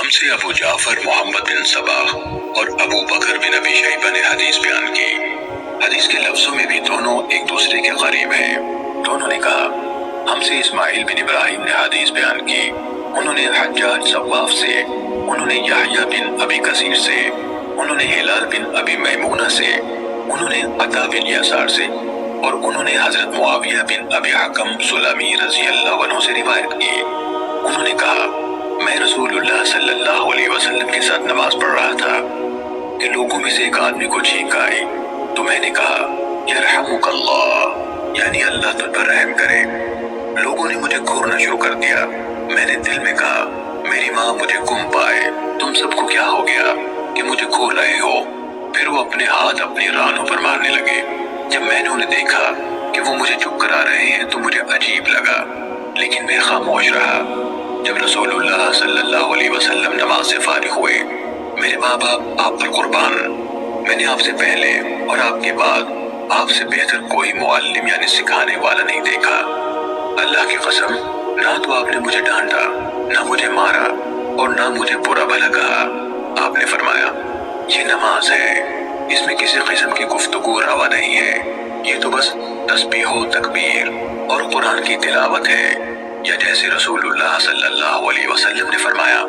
ہم سے ابو جعفر محمد بن صباح اور ابو بکر بن ابی شیبہ نے حدیث بیان کی۔ حدیث کے لفظوں میں بھی دونوں ایک دوسرے کے قریب ہیں۔ دونوں نے کہا ہم سے اسماعیل بن ابراہیم نے حدیث بیان کی، انہوں نے حجاج صواف سے، انہوں نے یحییٰ بن ابی کثیر سے، انہوں نے ہلال بن ابی میمونہ سے، انہوں نے عطا بن یسار سے، اور انہوں نے حضرت معاویہ بن ابی حکم سلمی رضی اللہ عنہ سے روایت کی۔ انہوں نے کہا میں رسول اللہ صلی اللہ علیہ وسلم کے ساتھ نماز پڑھ رہا تھا کہ لوگوں میں سے ایک آدمی کو چھینک آئی، تو میں نے کہا یرحمک اللہ، یعنی اللہ تجھ پر رحم کرے۔ لوگوں نے مجھے گھورنا شروع کر دیا۔ میں نے دل میں کہا میری ماں مجھے گم پائے، تم سب کو کیا ہو گیا کہ مجھے گھور رہے ہو؟ پھر وہ اپنے ہاتھ اپنی رانوں پر مارنے لگے۔ جب میں نے انہیں دیکھا کہ وہ مجھے چپ کرا رہے ہیں تو مجھے عجیب لگا، لیکن میں خاموش رہا۔ جب رسول اللہ صلی اللہ علیہ وسلم نماز سے فارغ ہوئے، میرے ماں باپ آپ پر قربان، میں نے آپ سے پہلے اور آپ کے بعد آپ سے بہتر کوئی معلم یعنی سکھانے والا نہیں دیکھا۔ اللہ کی قسم، نہ تو آپ نے مجھے ڈانٹا، نہ مجھے مارا، اور نہ مجھے برا بھلا کہا۔ آپ نے فرمایا یہ نماز ہے، اس میں کسی قسم کی گفتگو روا نہیں ہے، یہ تو بس تسبیح و تکبیر اور قرآن کی تلاوت ہے، یا جیسے رسول اللہ صلی اللہ علیہ وسلم نے فرمایا۔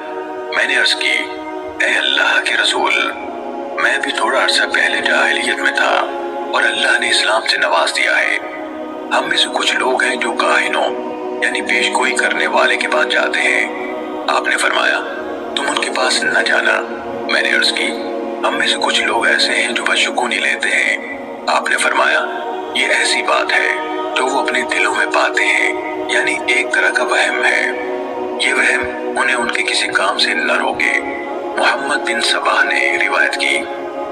میں نے عرض کی اے اللہ کے رسول، میں بھی تھوڑا عرصہ پہلے جاہلیت میں تھا اور اللہ نے اسلام سے نواز دیا ہے۔ ہم میں سے کچھ لوگ ہیں جو کاہنوں یعنی پیش گوئی کرنے والے کے پاس جاتے ہیں۔ آپ نے فرمایا تم ان کے پاس نہ جانا۔ میں نے عرض کی ہم میں سے کچھ لوگ ایسے ہیں جو بدشگونی لیتے ہیں۔ آپ نے فرمایا یہ ایسی بات ہے جو وہ اپنے دلوں میں پاتے ہیں، یعنی ایک طرح کا وہم ہے، یہ وہم انہیں ان کے کسی کام سے نہ روکے۔ محمد بن صباح نے روایت کی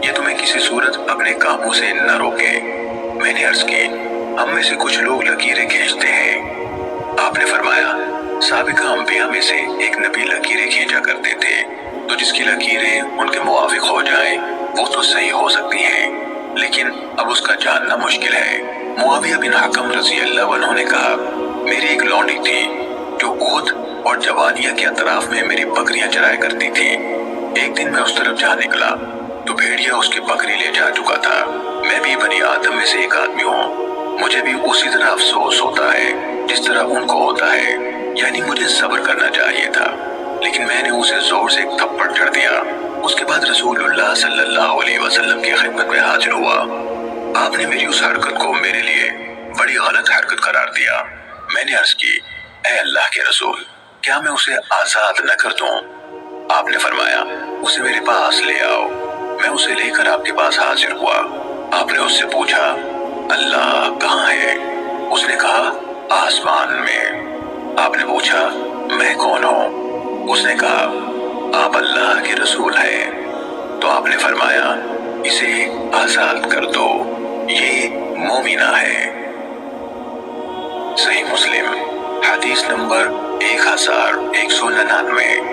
یہ تمہیں کسی صورت اپنے کاموں سے نہ روکے۔ میں نے عرض کی ہم میں سے کچھ لوگ لکیریں کھینچتے ہیں۔ آپ نے فرمایا سابقہ انبیاء میں سے ایک نبی لکیریں کھینچا کرتے تھے، تو جس کی لکیریں ان کے موافق ہو جائیں وہ تو صحیح ہو سکتی ہیں، لیکن اب اس کا جاننا مشکل ہے۔ معاویہ بن حکم رضی اللہ عنہ نے کہا میری ایک لونڈی تھی جو احد اور جوانیہ کے اطراف میں میری بکریاں چرایا کرتی تھی۔ ایک دن میں اس طرف جا نکلا تو بھیڑیا اس کی بکری لے جا چکا تھا۔ میں بھی بنی آدم میں سے ایک آدمی ہوں، مجھے بھی اسی طرح افسوس ہوتا ہے جس طرح ان کو ہوتا ہے، یعنی مجھے صبر کرنا چاہیے تھا، لیکن میں نے اسے زور سے ایک تھپڑ جڑ دیا۔ اس کے بعد رسول اللہ صلی اللہ علیہ وسلم کی خدمت میں حاضر ہوا۔ آپ نے میری اس حرکت کو میرے لیے بڑی غلط حرکت قرار دیا۔ میں نے عرض کی اے اللہ کے رسول، کیا میں اسے آزاد نہ کر دوں؟ آپ نے فرمایا اسے میرے پاس لے آؤ۔ میں اسے لے کر آپ کے پاس حاضر ہوا۔ آپ نے اس سے پوچھا اللہ کہاں ہے؟ اس نے کہا آسمان میں۔ آپ نے پوچھا میں کون ہوں؟ اس نے کہا آپ اللہ کے رسول ہیں۔ تو آپ نے فرمایا اسے آزاد کر دو، یہ مومنہ ہے۔ صحیح مسلم حدیث نمبر 1199۔